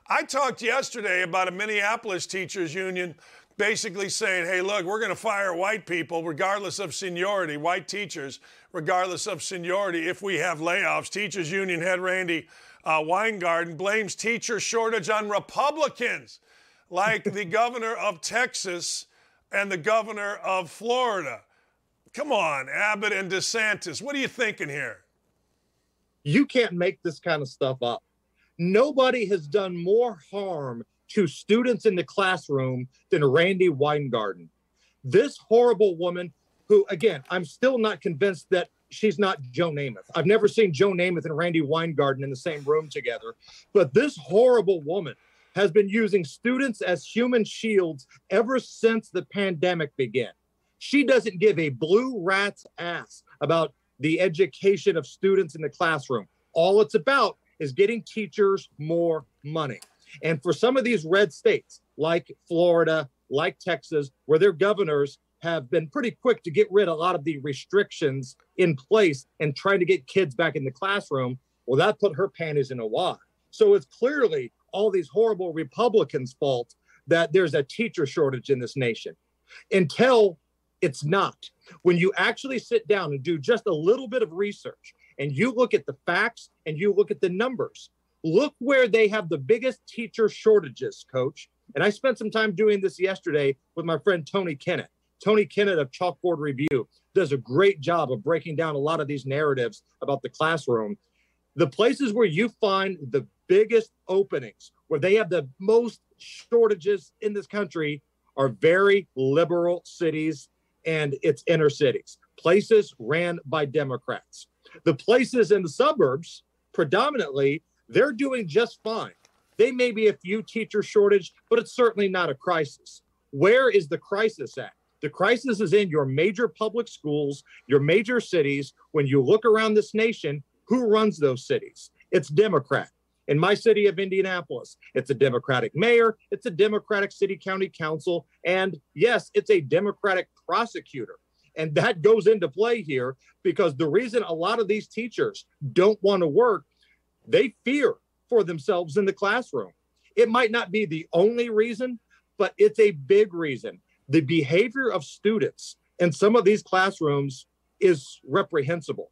I talked yesterday about a Minneapolis teachers union basically saying, hey, look, we're going to fire white people regardless of seniority, white teachers, regardless of seniority, if we have layoffs. Teachers union head Randy Weingarten blames teacher shortage on Republicans like the governor of Texas and the governor of Florida. Come on, Abbott and DeSantis. What are you thinking here? You can't make this kind of stuff up. Nobody has done more harm to students in the classroom than Randy Weingarten. This horrible woman who, again, I'm still not convinced that she's not Joe Namath. I've never seen Joe Namath and Randy Weingarten in the same room together. But this horrible woman has been using students as human shields ever since the pandemic began. She doesn't give a blue rat's ass about the education of students in the classroom. All it's about is getting teachers more money. And for some of these red states, like Florida, like Texas, where their governors have been pretty quick to get rid of a lot of the restrictions in place and trying to get kids back in the classroom, well, that put her panties in a wad. So it's clearly all these horrible Republicans' fault that there's a teacher shortage in this nation. Until it's not. When you actually sit down and do just a little bit of research and you look at the facts and you look at the numbers, look where they have the biggest teacher shortages, Coach. And I spent some time doing this yesterday with my friend Tony Kennett. Tony Kennett of Chalkboard Review does a great job of breaking down a lot of these narratives about the classroom. The places where you find the biggest openings, where they have the most shortages in this country, are very liberal cities and its inner cities, places ran by Democrats. The places in the suburbs, predominantly, they're doing just fine. They may be a few teacher shortage, but it's certainly not a crisis. Where is the crisis at? The crisis is in your major public schools, your major cities. When you look around this nation, who runs those cities? It's Democrat. In my city of Indianapolis, it's a Democratic mayor, it's a Democratic city county council, and yes, it's a Democratic prosecutor. And that goes into play here because the reason a lot of these teachers don't want to work, they fear for themselves in the classroom. It might not be the only reason, but it's a big reason. The behavior of students in some of these classrooms is reprehensible.